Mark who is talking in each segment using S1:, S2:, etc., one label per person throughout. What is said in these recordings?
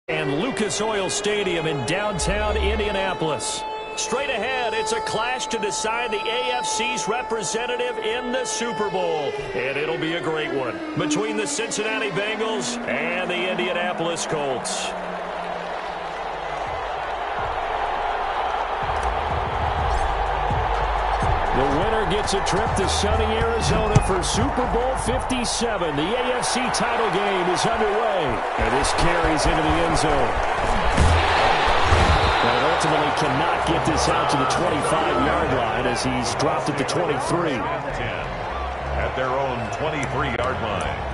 S1: And Lucas Oil Stadium in downtown Indianapolis. Straight ahead, it's a clash to decide the AFC's representative in the Super Bowl. And it'll be a great one between the Cincinnati Bengals and the Indianapolis Colts. The winner gets a trip to sunny Arizona for Super Bowl 57. The AFC title game is underway. And this carries into the end zone. But ultimately cannot get this out to the 25-yard line as he's dropped at the 23.
S2: At their own 23-yard line.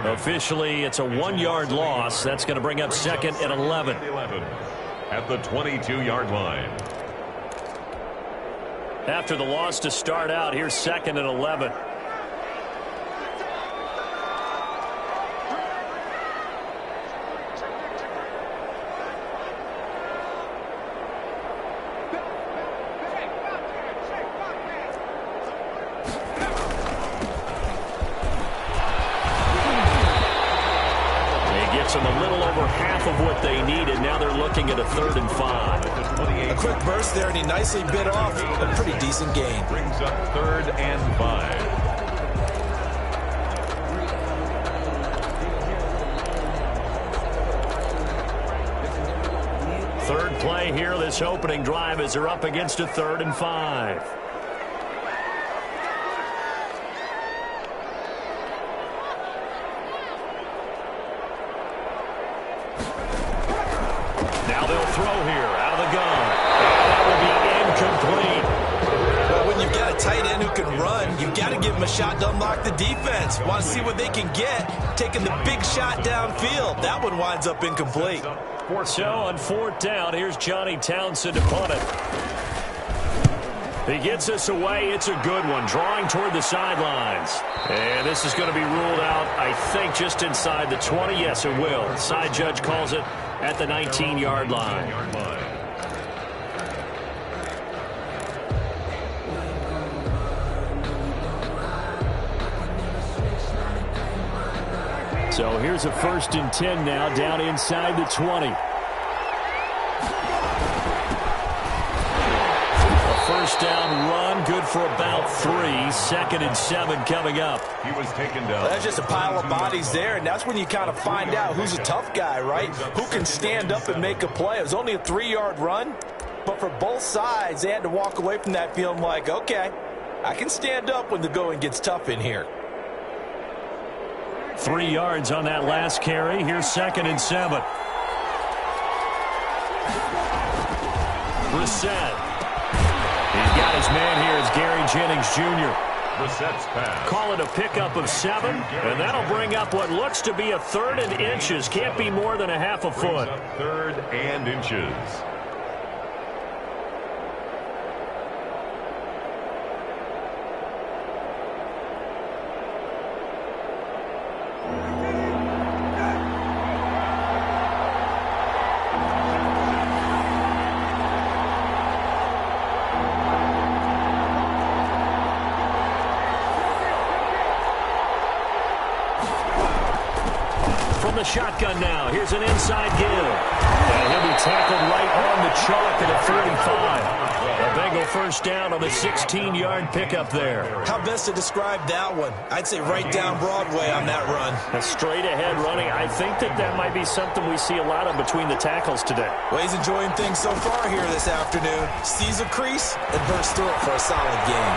S1: Officially, it's a 1-yard loss. That's going to bring up second and 11.
S2: At the 22-yard line.
S1: After the loss to start out, here's second and 11. Them a little over half of what they needed. Now they're looking at a 3rd and 5.
S3: A quick burst there, and he nicely bit off a pretty decent gain.
S2: Brings up 3rd and 5.
S1: Third play here, this opening drive, as they're up against a 3rd and 5. Throw here out of the gun. And that will be incomplete.
S3: Well, when you've got a tight end who can run, you've got to give him a shot to unlock the defense. Want to see what they can get, taking the big shot downfield. That one winds up incomplete.
S1: So on 4th down, here's Johnny Townsend to punt it. He gets us away. It's a good one, drawing toward the sidelines. And this is going to be ruled out, I think, just inside the 20. Yes, it will. Side judge calls it at the 19-yard line. So here's a 1st and 10 now, down inside the 20. First down run, good for about 3. 2nd and 7 coming up.
S2: He was taken down.
S3: That's just a pile of bodies there, and that's when you kind of find out who's a tough guy, right? Who can stand up and make a play. It was only a 3-yard run, but for both sides, they had to walk away from that feeling like, okay, I can stand up when the going gets tough in here.
S1: 3 yards on that last carry. Here's 2nd and 7. Brissett. He's got his man here as Gary Jennings Jr.
S2: Brissett's pass.
S1: Call it a pickup of 7, and that'll bring up what looks to be a 3rd and inches. Can't be more than a half a foot.
S2: 3rd and inches.
S1: Shotgun now. Here's an inside give. And he'll be tackled right on the chalk at a 45. A Bengal first down on the 16-yard pickup there.
S3: How best to describe that one? I'd say right down Broadway on that run.
S1: A straight-ahead running. I think that might be something we see a lot of between the tackles today.
S3: Well, he's enjoying things so far here this afternoon. Sees a crease and bursts through it for a solid gain.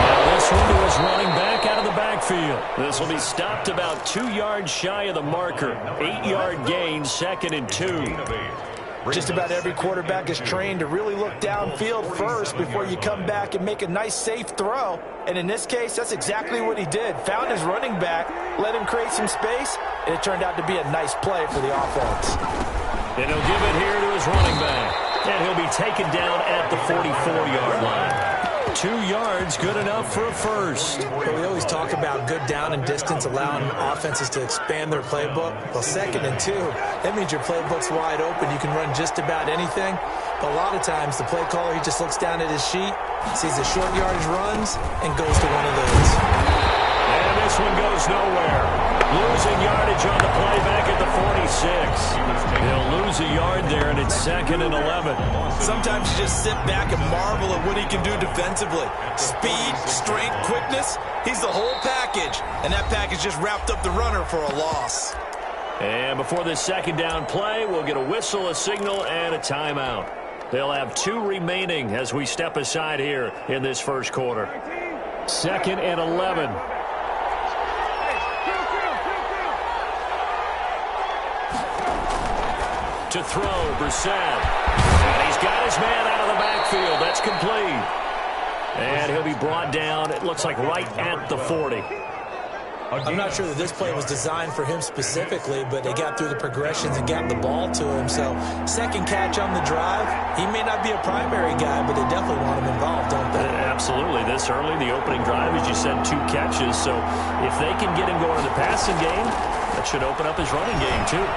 S1: Now this one to his running back out of the backfield. This will be stopped about 2 yards shy of the marker. 8-yard gain, 2nd and 2.
S3: Just about every quarterback is trained to really look downfield first before you come back and make a nice, safe throw. And in this case, that's exactly what he did. Found his running back, let him create some space, and it turned out to be a nice play for the offense.
S1: And he'll give it here to his running back. And he'll be taken down at the 44-yard line. 2 yards, good enough for a first.
S3: But we always talk about good down and distance, allowing offenses to expand their playbook. Well, 2nd and 2, that means your playbook's wide open. You can run just about anything. But a lot of times, the play caller, he just looks down at his sheet, sees the short yardage runs, and goes to one of those.
S1: And this one goes nowhere. Losing yardage on the play back at the 46. He'll lose a yard there, and it's 2nd and 11.
S3: Sometimes you just sit back and marvel at what he can do defensively. Speed, strength, quickness, he's the whole package. And that package just wrapped up the runner for a loss.
S1: And before this 2nd down play, we'll get a whistle, a signal, and a timeout. They'll have 2 remaining as we step aside here in this first quarter. 2nd and 11. To throw, Brissett. And he's got his man out of the backfield. That's complete. And he'll be brought down, it looks like right at the 40.
S3: I'm not sure that this play was designed for him specifically, but they got through the progressions and got the ball to him. So, 2nd catch on the drive. He may not be a primary guy, but they definitely want him involved, don't they?
S1: Absolutely. This early, the opening drive, as you said, 2 catches. So, if they can get him going in the passing game, that should open up his running game, too.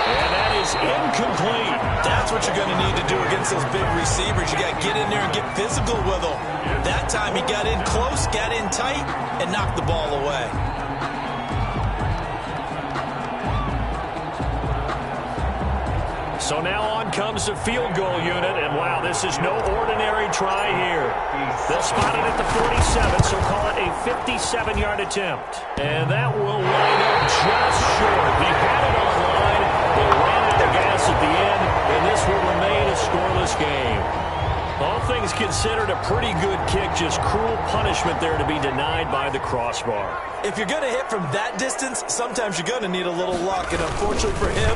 S1: And that is incomplete.
S3: That's what you're going to need to do against those big receivers. You got to get in there and get physical with them. That time he got in close, got in tight, and knocked the ball away.
S1: So now on comes the field goal unit, and wow, this is no ordinary try here. They'll spot it at the 47, so call it a 57-yard attempt. And that will line up just short. They had it on the line. They ran at the gas at the end, and this will remain a scoreless game. All things considered, a pretty good kick, just cruel punishment there to be denied by the crossbar.
S3: If you're going to hit from that distance, sometimes you're going to need a little luck, and unfortunately for him,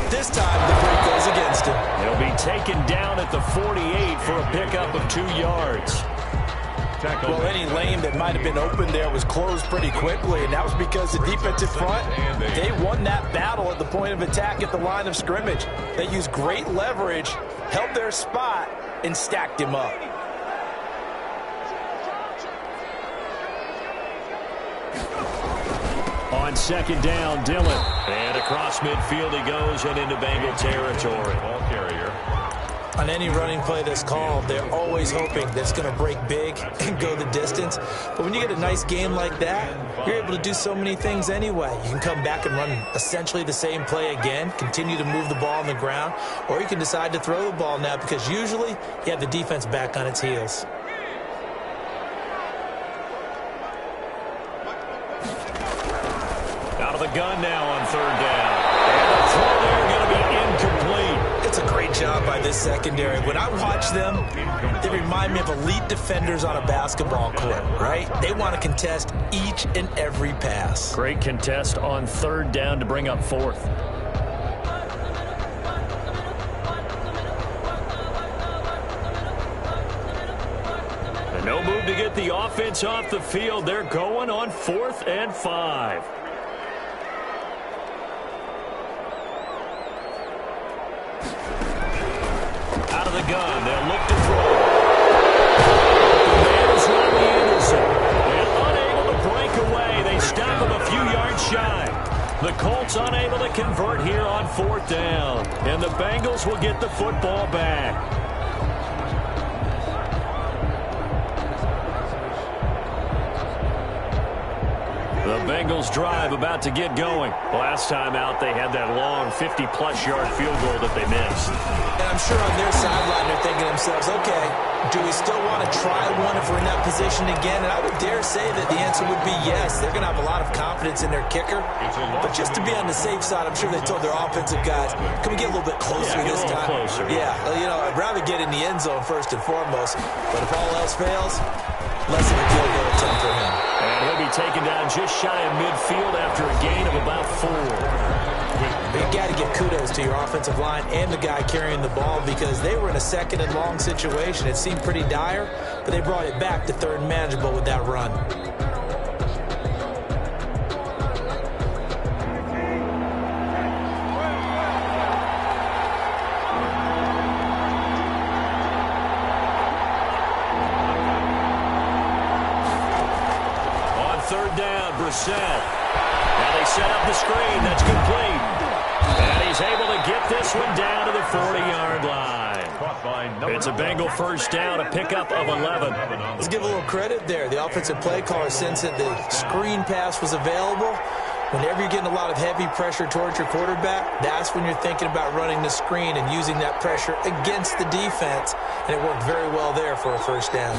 S3: this time the break goes against him.
S1: He'll be taken down at the 48 for a pickup of 2 yards.
S3: Well, any lane that might have been open there was closed pretty quickly, and that was because the defensive front, they won that battle at the point of attack at the line of scrimmage. They used great leverage, held their spot, and stacked him up.
S1: On 2nd down, Dillon. And across midfield he goes and into Bengal territory.
S2: Ball carrier.
S3: On any running play that's called, they're always hoping that it's going to break big and go the distance. But when you get a nice game like that, you're able to do so many things anyway. You can come back and run essentially the same play again, continue to move the ball on the ground, or you can decide to throw the ball now because usually you have the defense back on its heels.
S1: Out of the gun now on 3rd down. And the throw there going to be incomplete.
S3: It's a great job by this secondary. When I watch them, they remind me of elite defenders on a basketball court, right? They want to contest each and every pass.
S1: Great contest on 3rd down to bring up 4th. And no move to get the offense off the field. They're going on 4th and 5. Out of the gun, they'll look to throw. The man is Robbie Anderson. And unable to break away. They stop him a few yards shy. The Colts unable to convert here on 4th down. And the Bengals will get the football back. The Bengals drive about to get going. Last time out, they had that long 50-plus yard field goal that they missed.
S3: And I'm sure on their sideline they're thinking to themselves, okay, Do we still want to try one if we're in that position again? And I would dare say that the answer would be yes. They're going to have a lot of confidence in their kicker. But just to be on the safe side, I'm sure they told their offensive guys, can we get a little bit closer this time?
S1: Closer.
S3: Yeah, you know, I'd rather get in the end zone first and foremost. But if all else fails, less of a field goal attempt for him.
S1: And he'll be taken down just shy of midfield after a gain of about 4.
S3: You got to give kudos to your offensive line and the guy carrying the ball because they were in a second and long situation. It seemed pretty dire, but they brought it back to third and manageable with that run.
S1: On third down, Brissett. Now they set up the screen. That's complete. And he's able to get this one down to the 40-yard line. It's a Bengal first down, a pickup of 11.
S3: Let's give a little credit there. The offensive play caller sensed that the screen pass was available. Whenever you're getting a lot of heavy pressure towards your quarterback, that's when you're thinking about running the screen and using that pressure against the defense. And it worked very well there for a first down.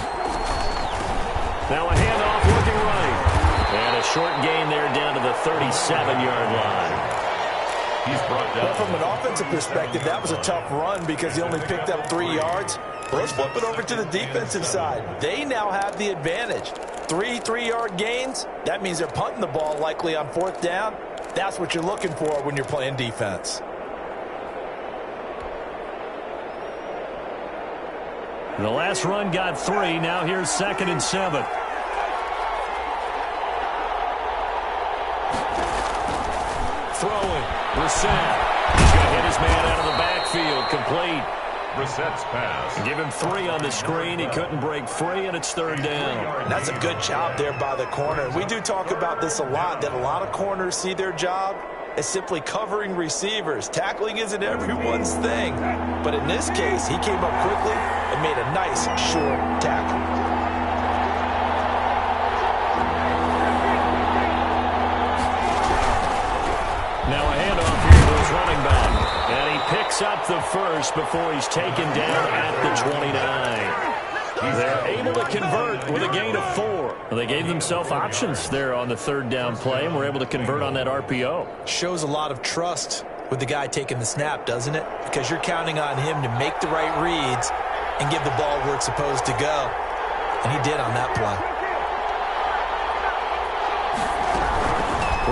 S1: Now a handoff looking right. And a short gain there down to the 37-yard line.
S2: He's brought down.
S3: Well, from an offensive perspective, that was a tough run because he only picked up 3 yards. But let's flip it over to the defensive side. They now have the advantage. 3 3-yard gains. That means they're punting the ball likely on fourth down. That's what you're looking for when you're playing defense.
S1: The last run got 3. Now here's 2nd and 7. Throwing. Brissett. He's going to hit his man out of the backfield. Complete.
S2: Brissett's pass.
S1: Give him 3 on the screen. He couldn't break free, and it's third down.
S3: That's a good job there by the corner. We do talk about this a lot, that a lot of corners see their job as simply covering receivers. Tackling isn't everyone's thing. But in this case, he came up quickly and made a nice, short tackle.
S1: Now a handoff here to his running back. And he picks up the first before he's taken down at the 29. They're able to convert with a gain of 4. Well, they gave themselves options there on the third down play, and were able to convert on that RPO.
S3: Shows a lot of trust with the guy taking the snap, doesn't it? Because you're counting on him to make the right reads and give the ball where it's supposed to go. And he did on that play.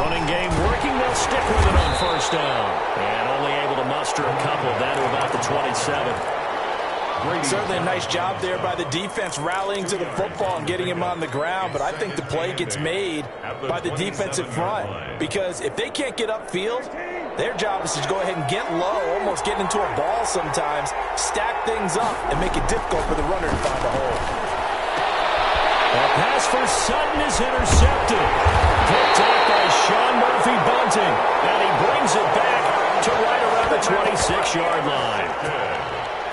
S1: Running game working. They'll stick with it on first down. And only able to muster a couple down to about the 27.
S3: Certainly a nice job there by the defense rallying to the football and getting him on the ground. But I think the play gets made by the defensive front. Because if they can't get upfield, their job is to go ahead and get low, almost get into a ball sometimes, stack things up, and make it difficult for the runner to find a hole.
S1: A pass for Sutton is intercepted. Picked up by Sean Murphy Bunting. And he brings it back to right around the 26-yard line.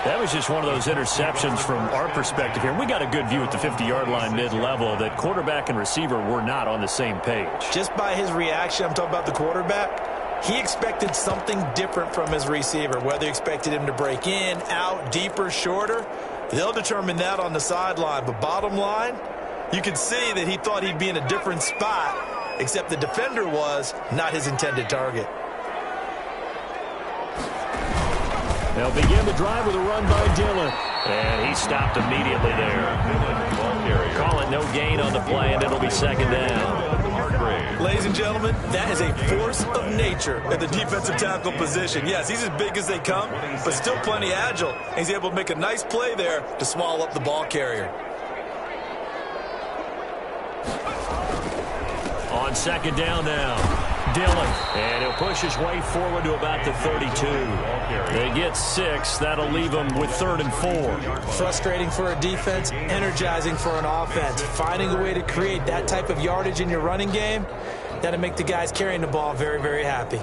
S1: That was just one of those interceptions from our perspective here. We got a good view at the 50-yard line mid-level that quarterback and receiver were not on the same page.
S3: Just by his reaction, I'm talking about the quarterback, he expected something different from his receiver. Whether he expected him to break in, out, deeper, shorter, they'll determine that on the sideline. But bottom line, you could see that he thought he'd be in a different spot, except the defender was not his intended target.
S1: They'll begin the drive with a run by Dillon. And he stopped immediately there. Call it no gain on the play, and it'll be second down.
S3: Ladies and gentlemen, that is a force of nature at the defensive tackle position. Yes, he's as big as they come, but still plenty agile. And he's able to make a nice play there to swallow up the ball carrier.
S1: On second down now. Dillon, and he'll push his way forward to about the 32. They get 6. That'll leave them with 3rd and 4.
S3: Frustrating for a defense, energizing for an offense. Finding a way to create that type of yardage in your running game, that'll make the guys carrying the ball very, very happy.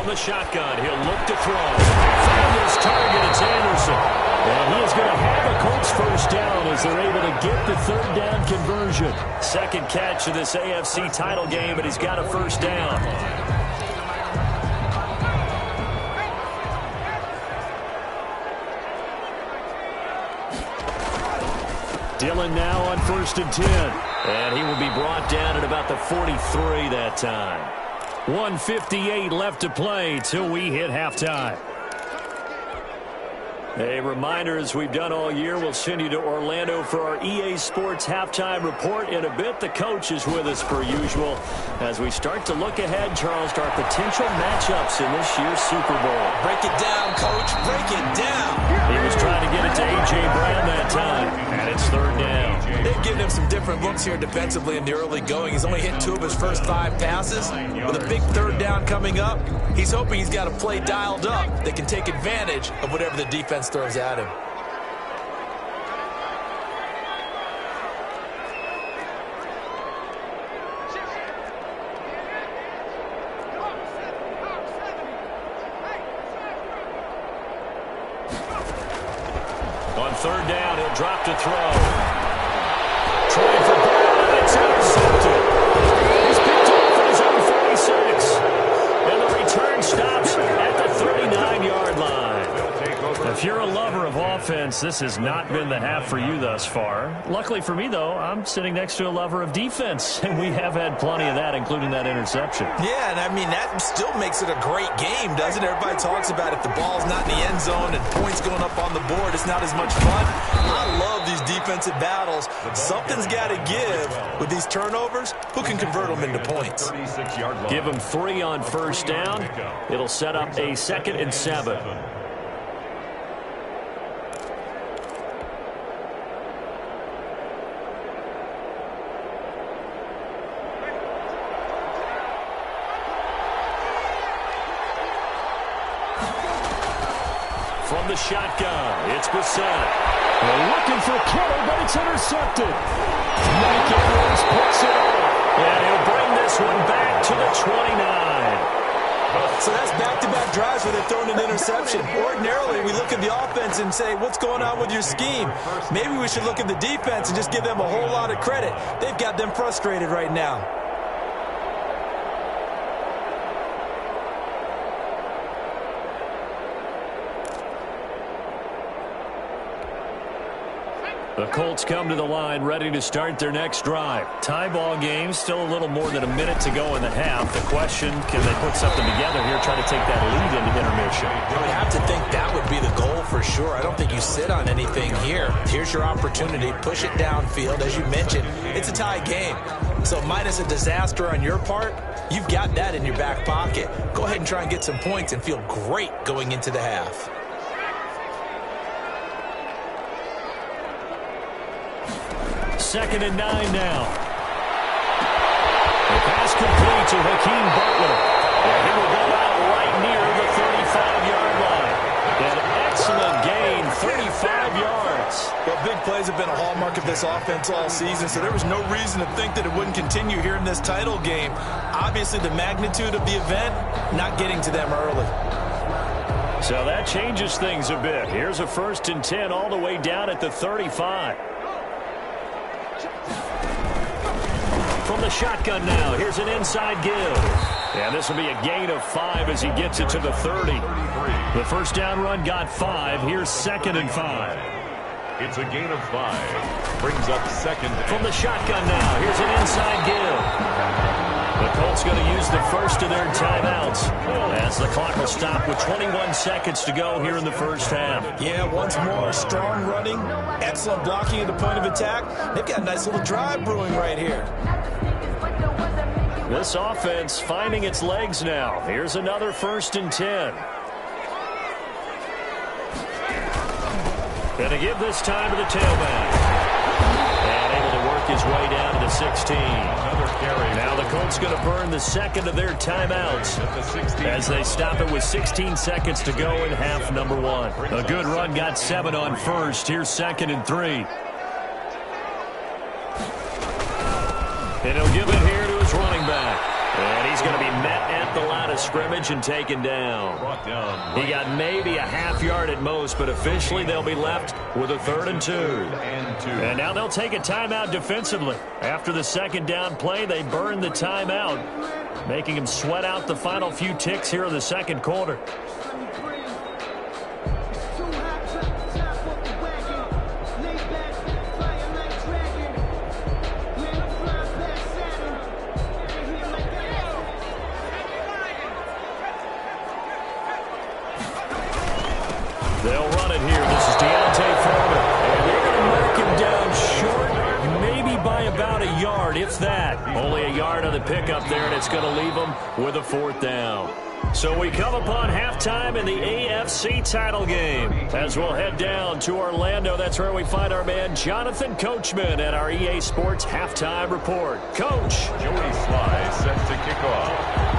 S1: the shotgun. He'll look to throw. Found his target. It's Anderson. And he is going to have a Colts first down as they're able to get the third down conversion. Second catch of this AFC title game, but he's got a first down. Dillon now on 1st and 10. And he will be brought down at about the 43 that time. 1:58 left to play till we hit halftime. A reminder, as we've done all year, we'll send you to Orlando for our EA Sports halftime report in a bit. The coach is with us per usual as we start to look ahead, Charles, to our potential matchups in this year's Super Bowl.
S3: Break it down, Coach. Break it down.
S1: He was trying to get it to A.J. Brown that time, and it's third down.
S3: They've given him some different looks here defensively in the early going. He's only hit 2 of his first 5 passes. With a big third down coming up, he's hoping he's got a play dialed up that can take advantage of whatever the defense throws at him.
S1: On third down, he'll drop to throw. Trying for Brown. It's intercepted. He's picked off at his own 46. And the return stops at the 39-yard line. If you're a lover of offense, this has not been the half for you thus far. Luckily for me, though, I'm sitting next to a lover of defense, and we have had plenty of that, including that interception.
S3: Yeah, and I mean, that still makes it a great game, doesn't it? Everybody talks about if the ball's not in the end zone and points going up on the board, it's not as much fun. I love these defensive battles. Something's got to give with these turnovers. Who can convert them into points?
S1: Give them 3 on first down. It'll set up a 2nd and 7. From the shotgun, it's Bissett. They're looking for Kittle, but it's intercepted. Mike Edwards puts it up. And he'll bring this one back to the 29.
S3: So that's back-to-back drives where they're throwing an interception. Ordinarily, we look at the offense and say, what's going on with your scheme? Maybe we should look at the defense and just give them a whole lot of credit. They've got them frustrated right now.
S1: The Colts come to the line ready to start their next drive. Tie ball game, still a little more than a minute to go in the half. The question, can they put something together here, try to take that lead into intermission?
S3: You would have to think that would be the goal for sure. I don't think you sit on anything here. Here's your opportunity. Push it downfield. As you mentioned, it's a tie game. So minus a disaster on your part, you've got that in your back pocket. Go ahead and try and get some points and feel great going into the half.
S1: 2nd and 9 now. The pass complete to Hakeem Butler. And he will go out right near the 35-yard line. An excellent gain, 35 yards.
S3: Well, big plays have been a hallmark of this offense all season, so there was no reason to think that it wouldn't continue here in this title game. Obviously, the magnitude of the event, not getting to them early.
S1: So that changes things a bit. Here's a 1st and 10 all the way down at the 35. From the shotgun now, here's an inside give. And this will be a gain of 5 as he gets it to the 30. The first down run got 5. Here's 2nd and 5.
S2: It's a gain of 5. Brings up 2nd.
S1: From the shotgun now, here's an inside give. The Colts going to use the first of their timeouts as the clock will stop with 21 seconds to go here in the first half.
S3: Yeah, once more, strong running, excellent blocking at the point of attack. They've got a nice little drive brewing right here.
S1: This offense finding its legs now. Here's another 1st and 10. Going to give this time to the tailback. And able to work his way down to the 16. Now the Colts going to burn the 2nd of their timeouts as they stop it with 16 seconds to go in half number 1. A good run got 7 on first. Here's 2nd and 3. And he'll give it here to his running back. And he he's going to be met at the line of scrimmage and taken down. He got maybe a half yard at most, but officially they'll be left with a 3rd and 2. And now they'll take a timeout defensively. After the second down play, they burn the timeout, making him sweat out the final few ticks here in the second quarter. They'll run it here. This is Deontay Foreman. And they're going to mark him down short, maybe by about a yard, if that. Only a yard on the pickup there, and it's going to leave them with a 4th down. So we come upon halftime in the AFC title game. As we'll head down to Orlando, that's where we find our man Jonathan Coachman at our EA Sports Halftime Report. Coach.
S2: Joey Sly set to kick off.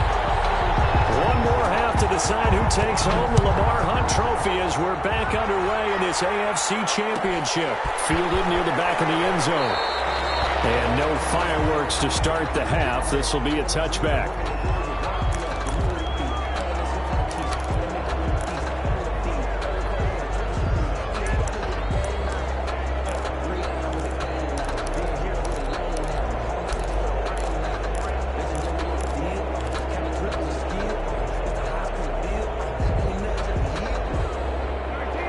S1: One more half to decide who takes home the Lamar Hunt Trophy as we're back underway in this AFC Championship. Fielded near the back of the end zone. And no fireworks to start the half. This will be a touchback.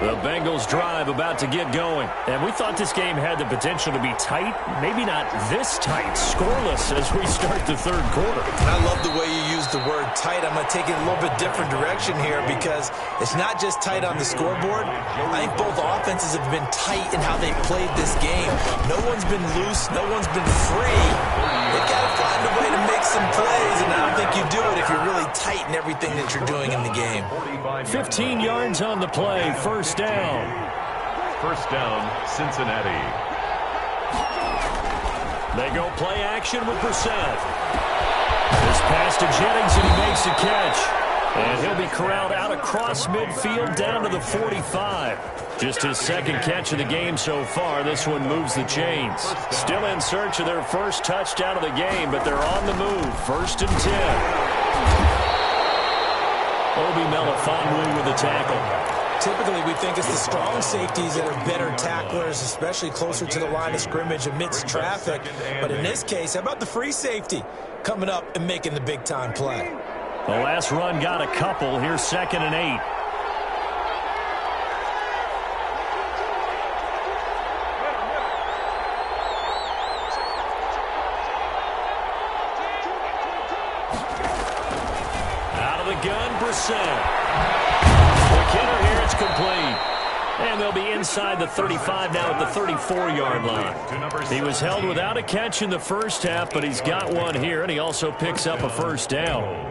S1: The Bengals drive about to get going. And we thought this game had the potential to be tight. Maybe not this tight. Scoreless as we start the third quarter.
S3: I love the way you use the word tight. I'm going to take it a little bit different direction here because it's not just tight on the scoreboard. I think both offenses have been tight in how they've played this game. No one's been loose. No one's been free. They've got to find a way to make some plays, and I don't think you do it if you're really tight in everything that you're doing in the game.
S1: 15 yards on the play. First down.
S2: First down, Cincinnati.
S1: They go play action with Brissett. This pass to Jennings, and he makes the catch. And he'll be corralled out across midfield down to the 45. Just his second catch of the game so far. This one moves the chains. Still in search of their first touchdown of the game, but they're on the move. 1st and 10. Obi Melifonwu with the tackle.
S3: Typically, we think it's the strong safeties that are better tacklers, especially closer to the line of scrimmage amidst traffic. But in this case, how about the free safety coming up and making the big-time play?
S1: The last run got a couple. Here's 2nd and 8. Out of the gun, Brissett. McKinnon here, it's complete. And they'll be inside the 35 now at the 34-yard line. He was held without a catch in the first half, but he's got one here, and he also picks up a first down.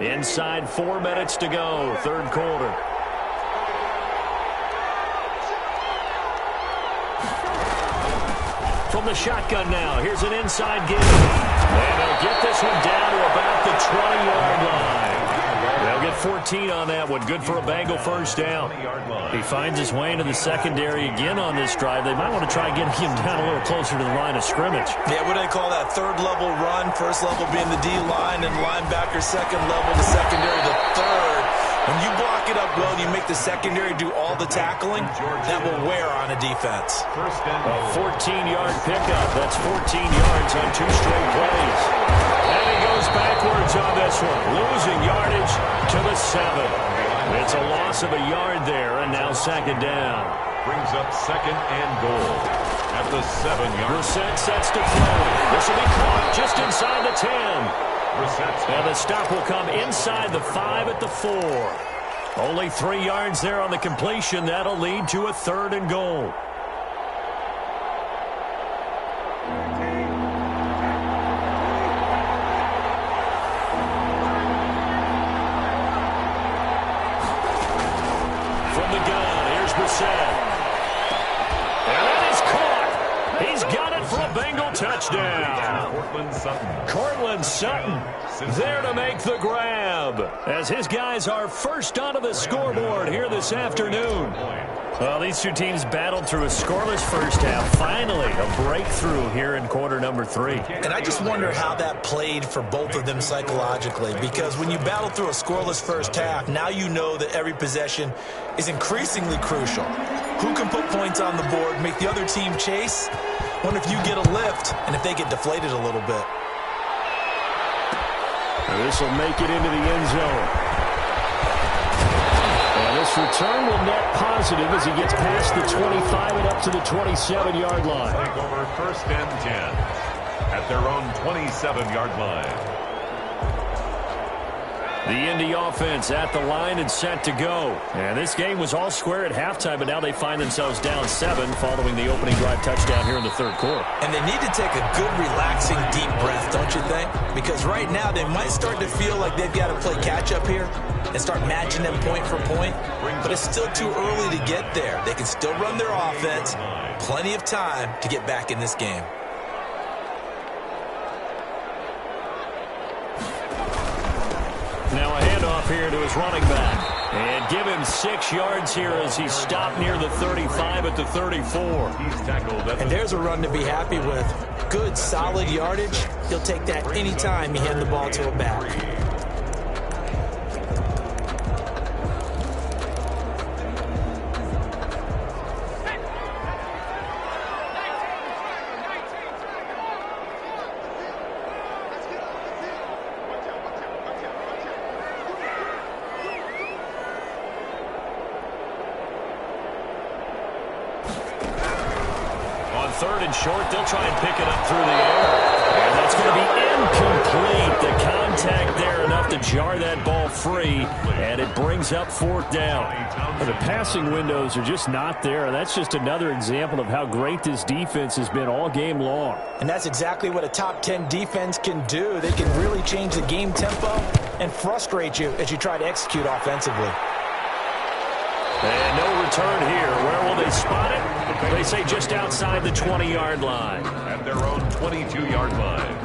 S1: Inside 4 minutes to go, third quarter. From the shotgun now, here's an inside give. And they'll get this one down to about the 20-yard line. They'll get 14 on that one. Good for a Bengal first down. He finds his way into the secondary again on this drive. They might want to try getting him down a little closer to the line of scrimmage.
S3: Yeah, what do they call that? Third level run. First level being the D line, and linebacker second level, the secondary the third. When you block it up well and you make the secondary do all the tackling, that will wear on a defense.
S1: A 14-yard pickup. That's 14 yards on 2 straight plays. And he goes backwards on this one, losing yardage to the 7. It's a loss of a yard there, and now 2nd down.
S2: Brings up 2nd and goal at the 7-yard.
S1: Brissett sets to throw. This will be caught just inside the 10. And the stop will come inside the 5 at the 4. Only 3 yards there on the completion. That'll lead to a 3rd and goal. From the gun, here's Brissett. And that is caught. He's got it for a Bengal touchdown. Cortland Sutton there to make the grab as his guys are first onto the scoreboard here this afternoon. Well, these two teams battled through a scoreless first half. Finally, a breakthrough here in quarter number 3.
S3: And I just wonder how that played for both of them psychologically, because when you battle through a scoreless first half, now you know that every possession is increasingly crucial. Who can put points on the board, make the other team chase? Wonder if you get a lift and if they get deflated a little bit.
S1: This will make it into the end zone. And this return will net positive as he gets past the 25 and up to the 27-yard line.
S2: Take over first and 10 at their own 27-yard line.
S1: The Indy offense at the line and set to go. And this game was all square at halftime, but now they find themselves down 7 following the opening drive touchdown here in the third quarter.
S3: And they need to take a good, relaxing, deep breath, don't you think? Because right now they might start to feel like they've got to play catch-up here and start matching them point for point. But it's still too early to get there. They can still run their offense. Plenty of time to get back in this game.
S1: Now a handoff here to his running back. And give him 6 yards here as he stopped near the 35 at the 34.
S2: He's tackled at
S3: and there's a run to be happy with. Good, solid yardage. He'll take that anytime you hand the ball to a back.
S1: Third and short, they'll try and pick it up through the air. And that's going to be incomplete. The contact there enough to jar that ball free, and it brings up 4th down. The passing windows are just not there. That's just another example of how great this defense has been all game long.
S3: And that's exactly what a top 10 defense can do. They can really change the game tempo and frustrate you as you try to execute offensively.
S1: And no return here. Where will they spot it? They say just outside the 20-yard line.
S2: At their own 22-yard line.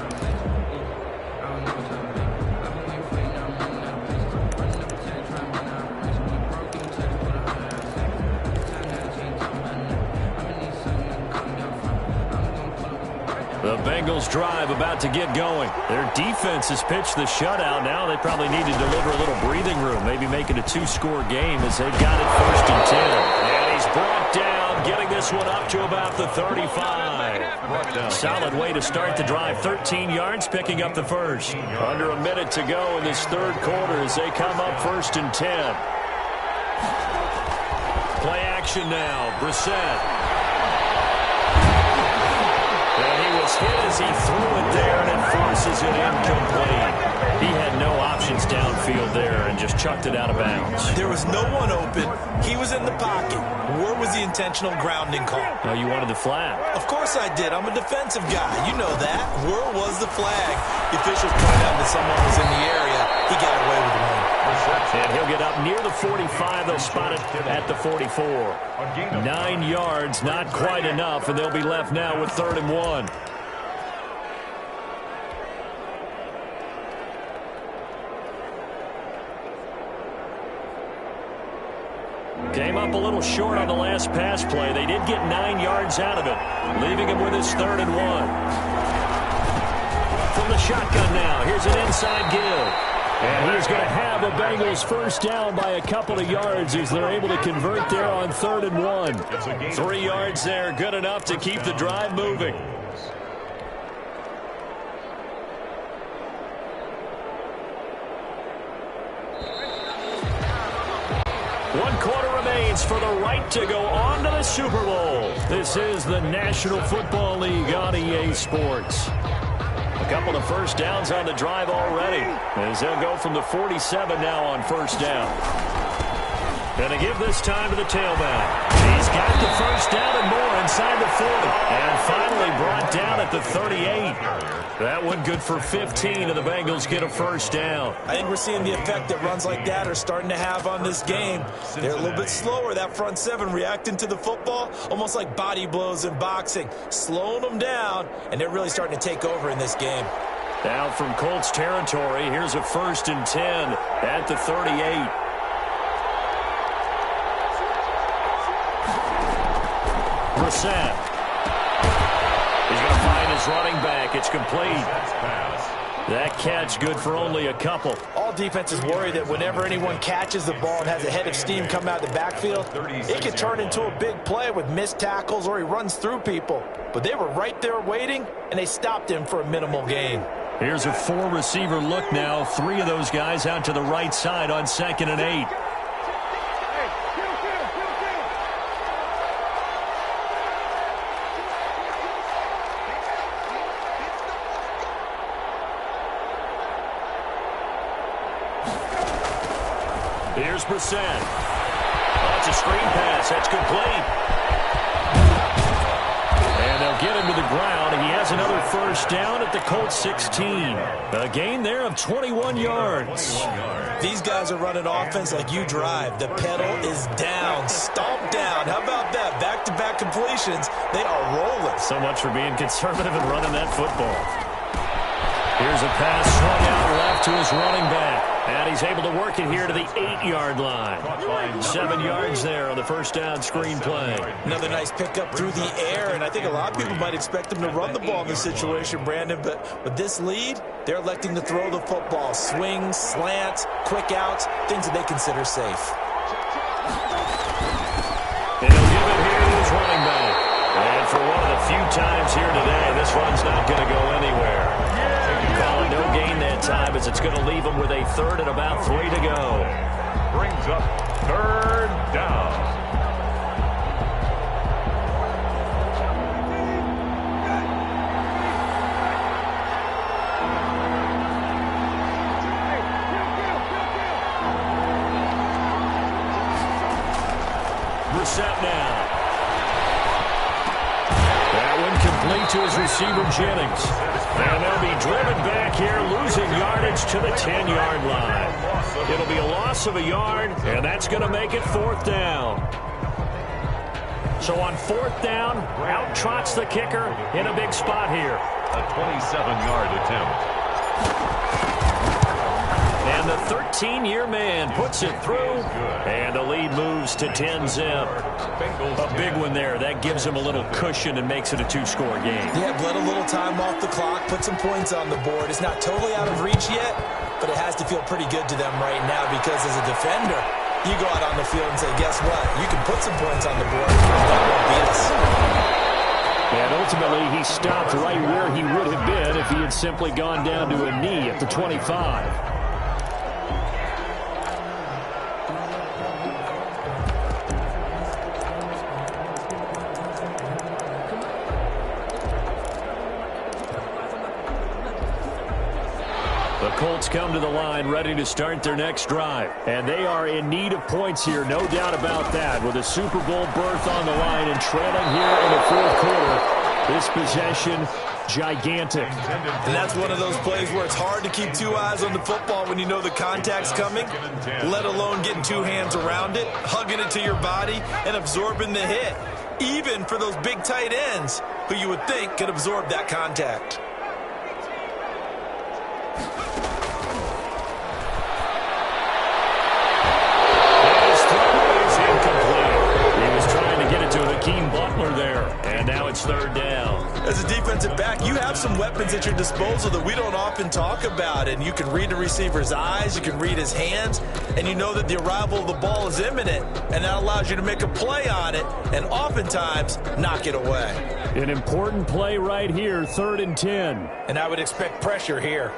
S1: The Bengals drive about to get going. Their defense has pitched the shutout. Now they probably need to deliver a little breathing room, maybe make it a 2-score game as they've got it 1st and 10. And he's brought down, getting this one up to about the 35. Solid way to start the drive. 13 yards, picking up the first. Under a minute to go in this third quarter as they come up 1st and 10. Play action now. Brissett. Hit as he threw it there, and it forces it incomplete. He had no options downfield there and just chucked it out of bounds.
S3: There was no one open. He was in the pocket. Where was the intentional grounding call?
S1: Oh, you wanted the flag.
S3: Of course I did. I'm a defensive guy. You know that. Where was the flag? The officials pointed out that someone was in the area. He got away with one.
S1: And he'll get up near the 45. They'll spot it at the 44. 9 yards, not quite enough, and they'll be left now with 3rd and 1. Came up a little short on the last pass play. They did get 9 yards out of it, leaving him with his 3rd and 1. From the shotgun now, here's an inside give. And he's going to have a Bengals first down by a couple of yards as they're able to convert there on 3rd and 1. 3 yards there, good enough to keep the drive moving. One quarter remains for the right to go on to the Super Bowl. This is the National Football League on EA Sports. A couple of first downs on the drive already as they'll go from the 47 now on 1st down. Going to give this time to the tailback. He's got the first down and more inside the 40. And finally brought down at at the 38. That one good for 15, and the Bengals get a first down.
S3: I think we're seeing the effect that runs like that are starting to have on this game. They're a little bit slower, that front seven, reacting to the football, almost like body blows in boxing, slowing them down, and they're really starting to take over in this game.
S1: Now from Colts territory, here's a 1st and 10 at the 38. Brissett. He's going to find his running back. It's complete. That catch good for only a couple.
S3: All defenses worry that whenever anyone catches the ball and has a head of steam come out of the backfield, it can turn into a big play with missed tackles or he runs through people. But they were right there waiting, and they stopped him for a minimal gain.
S1: Here's a 4-receiver look now. 3 of those guys out to the right side on 2nd and 8. Here's Brissett. That's a screen pass. That's complete. And they'll get him to the ground. He has another first down at the Colts 16. A gain there of 21 yards.
S3: These guys are running offense like you drive. The pedal is down, stomp down. How about that? Back-to-back completions. They are rolling.
S1: So much for being conservative and running that football. Here's a pass swung out left to his running back. And he's able to work it here to the 8-yard line. 7 yards there on the first down screen play.
S3: Another nice pickup through the air, and I think a lot of people might expect him to run the ball in this situation, Brandon, but with this lead, they're electing to throw the football. Swings, slants, quick outs, things that they consider safe.
S1: And he'll give it here to his running back. And for one of the few times here today, this one's not going to go anywhere. Call it no gain that time as it's going to leave them with a 3rd and about 3 to go.
S2: Brings up 3rd down.
S1: Brissett now. That one complete to his receiver, Jennings. And they'll be driven back here, losing yardage to the 10-yard line. It'll be a loss of a yard, and that's going to make it 4th down. So on 4th down, out trots the kicker in a big spot here.
S2: A 27-yard attempt.
S1: And the 13-year man puts it through, and the lead moves to 10-zip. A big one there. That gives him a little cushion and makes it a 2-score game.
S3: Yeah, let a little time off the clock, put some points on the board. It's not totally out of reach yet, but it has to feel pretty good to them right now because as a defender, you go out on the field and say, guess what? You can put some points on the board. That won't beat us.
S1: And ultimately, he stopped right where he would have been if he had simply gone down to a knee at the 25. The Colts come to the line ready to start their next drive. And they are in need of points here, no doubt about that. With a Super Bowl berth on the line and trailing here in the 4th quarter. This possession, gigantic.
S3: And that's one of those plays where it's hard to keep 2 eyes on the football when you know the contact's coming, let alone getting 2 hands around it, hugging it to your body, and absorbing the hit. Even for those big tight ends who you would think could absorb that contact.
S1: And now it's 3rd down.
S3: As a defensive back, you have some weapons at your disposal that we don't often talk about. And you can read the receiver's eyes, you can read his hands, and you know that the arrival of the ball is imminent. And that allows you to make a play on it and oftentimes knock it away.
S1: An important play right here, 3rd and 10.
S3: And I would expect pressure here.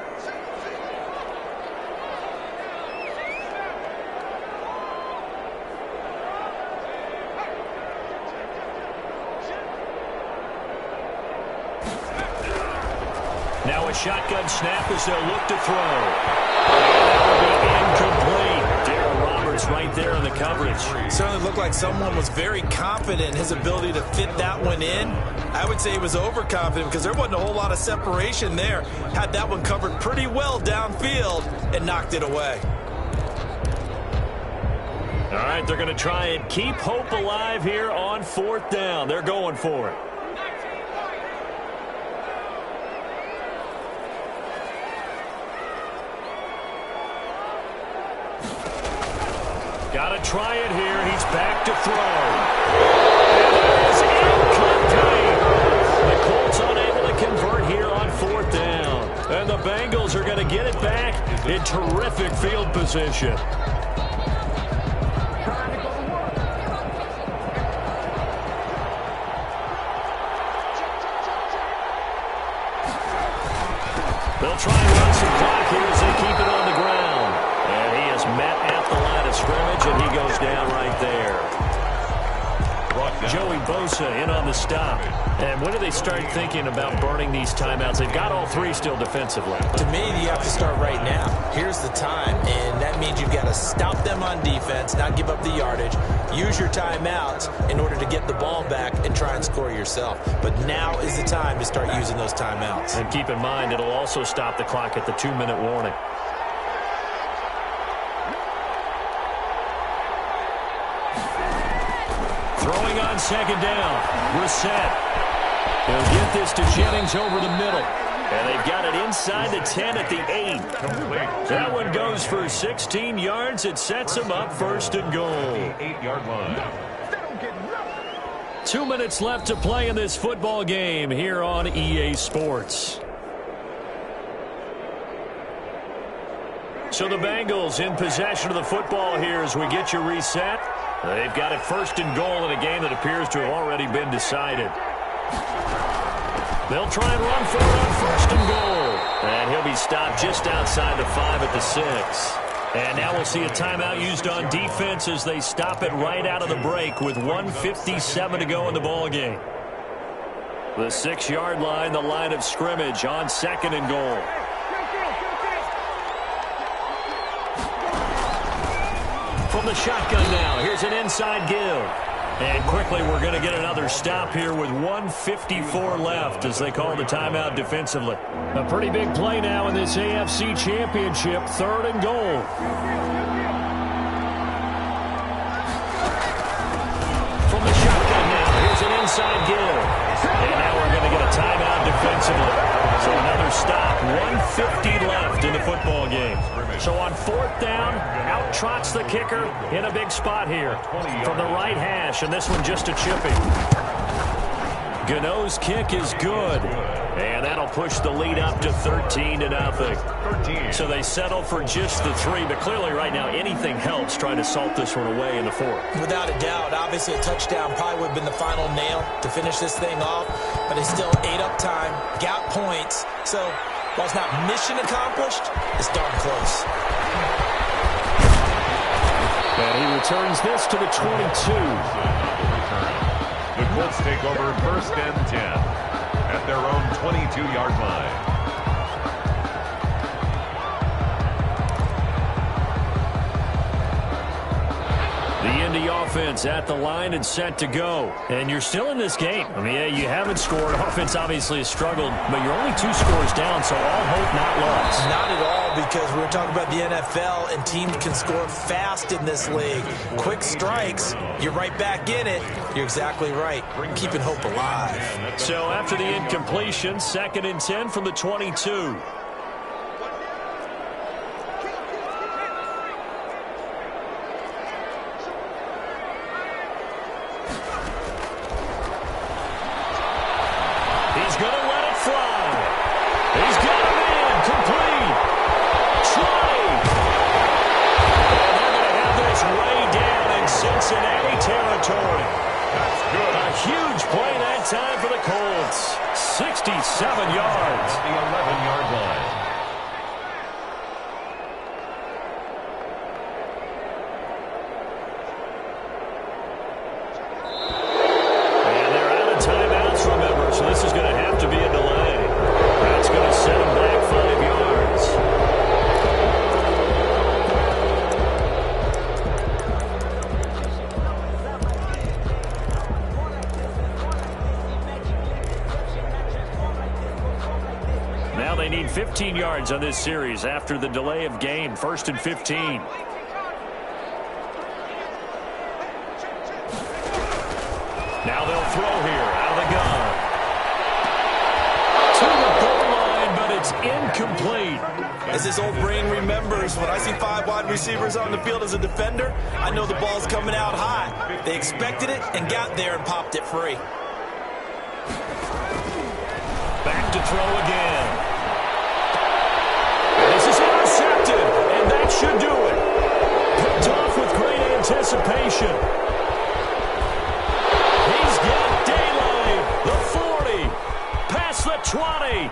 S1: Now a shotgun snap as they'll look to throw. That will be incomplete. Darren Roberts right there in the coverage.
S3: Certainly looked like someone was very confident in his ability to fit that one in. I would say he was overconfident because there wasn't a whole lot of separation there. Had that one covered pretty well downfield and knocked it away.
S1: All right, they're going to try and keep hope alive here on 4th down. They're going for it. Got to try it here. He's back to throw. The Colts unable to convert here on 4th down. And the Bengals are going to get it back in terrific field position. They'll try and run some clock here as they keep it on the ground. And he is met at the line of scrimmage, and he goes down right there. Joey Bosa in on the stop. And when do they start thinking about burning these timeouts? They've got all 3 still defensively.
S3: To me, you have to start right now. Here's the time, and that means you've got to stop them on defense, not give up the yardage, use your timeouts in order to get the ball back and try and score yourself. But now is the time to start using those timeouts.
S1: And keep in mind, it'll also stop the clock at the 2-minute warning. Throwing on 2nd down. Brissett. He'll get this to Jennings over the middle. And they've got it inside the 10 at the 8. That one goes for 16 yards. It sets them up 1st and goal.
S2: 8-yard line.
S1: 2 minutes left to play in this football game here on EA Sports. So the Bengals in possession of the football here as we get you reset. They've got it 1st and goal in a game that appears to have already been decided. They'll try and run for it on 1st and goal. And he'll be stopped just outside the 5 at the 6. And now we'll see a timeout used on defense as they stop it right out of the break with 1:57 to go in the ball game. The 6-yard line, the line of scrimmage on 2nd and goal. From the shotgun now, here's an inside give. And quickly we're going to get another stop here with 1:54 left as they call the timeout defensively. A pretty big play now in this AFC Championship, 3rd and goal. From the shotgun now, here's an inside give. And now we're going to get a timeout defensively. So another stop, 1:50 left in the football game. So on 4th down, out trots the kicker in a big spot here from the right hash, and this one just a chipping. Gano's kick is good, and that'll push the lead up to 13-0. So they settle for just the 3, but clearly right now anything helps trying to salt this one away in the 4th.
S3: Without a doubt, obviously a touchdown probably would have been the final nail to finish this thing off, but they still ate up time, got points, so while it's not mission accomplished, it's darn close.
S1: And he returns this to the 22.
S2: The Colts take over 1st and 10 at their own 22-yard line.
S1: The Indy offense at the line and set to go. And you're still in this game. I mean, yeah, you haven't scored. Offense obviously has struggled, but you're only 2 scores down, so all hope not lost.
S3: Not at all, because we're talking about the NFL, and teams can score fast in this league. Quick strikes, you're right back in it. You're exactly right. Keeping hope alive.
S1: So after the incompletion, 2nd and 10 from the 22. He's going to let it fly. He's got a man complete. Try. And they're going to have this way down in Cincinnati territory.
S2: That's good.
S1: A huge play that time for the Colts. 67 yards.
S2: The 11-yard line.
S1: So this is going to have to be a delay. That's going to set him back 5 yards. Now they need 15 yards on this series after the delay of game. 1st and 15. Now they'll throw here out of the gun. To the goal line, but it's incomplete.
S3: As his old brain remembers, when I see 5 wide receivers on the field as a defender, I know the ball's coming out high. They expected it and got there and popped it free.
S1: Back to throw again. This is intercepted, and that should do it. Picked off with great anticipation. He's got daylight. The 40. Past the 20.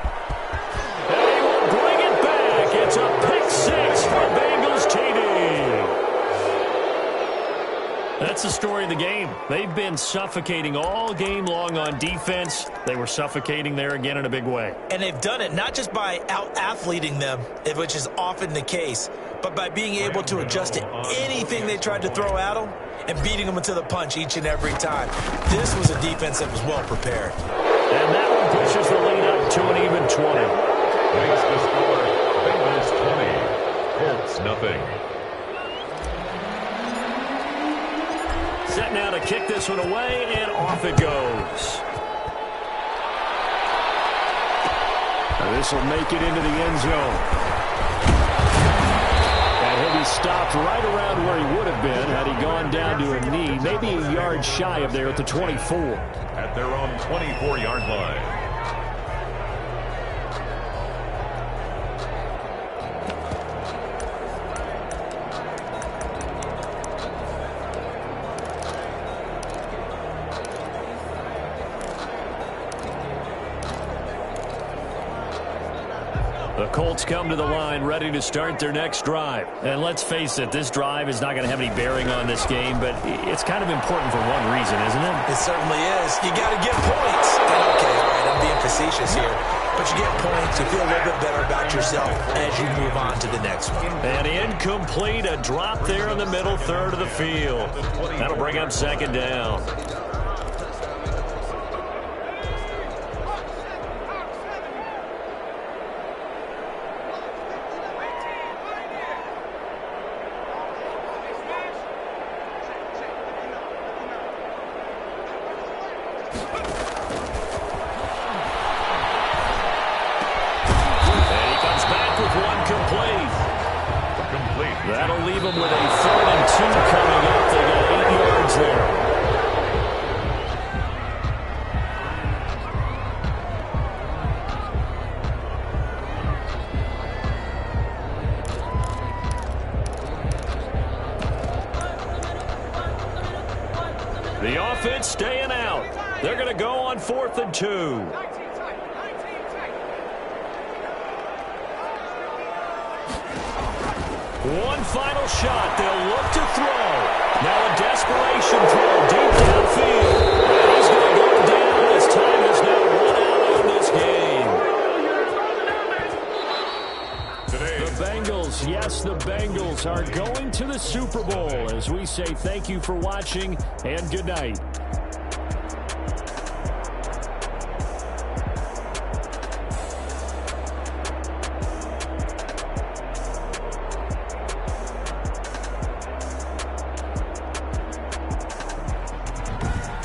S1: And he will bring it back. It's a pick 6 for Bengals TD. That's the story of the game. They've been suffocating all game long on defense. They were suffocating there again in a big way.
S3: And they've done it not just by out-athleting them, which is often the case, but by being able to adjust to anything they tried to throw at them and beating them to the punch each and every time. This was a defense that was well prepared.
S1: And that one pushes the lead up to an even 20.
S2: Makes the score Bengals 20, Colts nothing.
S1: Set now to kick this one away, and off it goes. This will make it into the end zone. And he'll be stopped right around where he would have been had he gone down to a knee, maybe a yard shy of there at the 24.
S2: At their own 24-yard line.
S1: The Colts come to the line ready to start their next drive. And let's face it, this drive is not going to have any bearing on this game, but it's kind of important for one reason, isn't it?
S3: It certainly is. You got to get points. And okay, all right, I'm being facetious here. But you get points, you feel a little bit better about yourself as you move on to the next one.
S1: And incomplete, a drop there in the middle third of the field. That'll bring up 2nd down. That'll leave them with a 3rd and 2 coming up. They got 8 yards there. The offense staying out. They're going to go on 4th and 2. One final shot. They'll look to throw. Now a desperation throw deep downfield. And he's going to go down as time is now run out on this game. The Bengals, yes, the Bengals are going to the Super Bowl as we say thank you for watching and good night.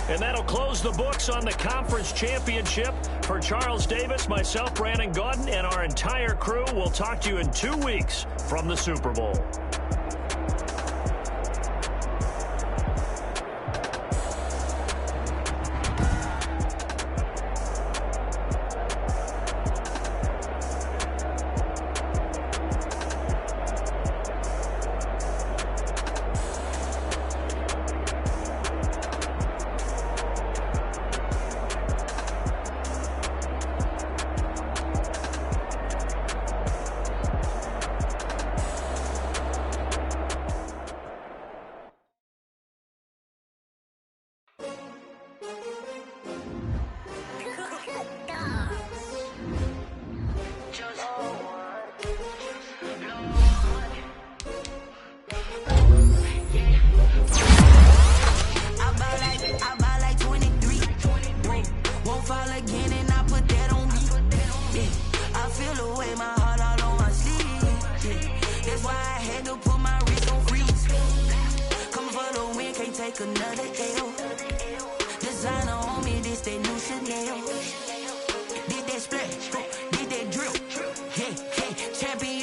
S1: And that'll close the books on the conference championship. For Charles Davis, myself, Brandon Gaudin, and our entire crew, we'll talk to you in 2 weeks from the Super Bowl.
S4: feel the way, my heart all on my sleeve. Yeah. That's why I had to put my wrist on freeze. Coming for the win, can't take another L. Designer on me, this that new Chanel. Did that splash, did that drip. Yeah, yeah, champion,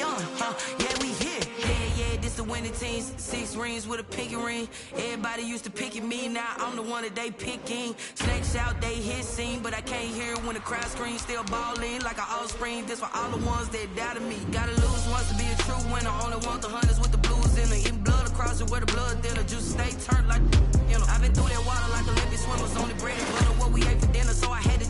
S4: yeah, we here. Yeah, this the winning teams. 6 rings with a pinky ring. Everybody used to picking me, now I'm the one that they picking. Snakes out, they hit scene, but I can't hear when the crowd screams. Still ballin' like an offspring. This for all the ones that doubted me. Gotta lose once to be a true winner. Only want the hunters with the blues in it. Eating blood across it where the blood thinner. Juice stay turned like, you know. I've been through that water like Olympic swimmers. Only bread and butter what we ate for dinner, so I had to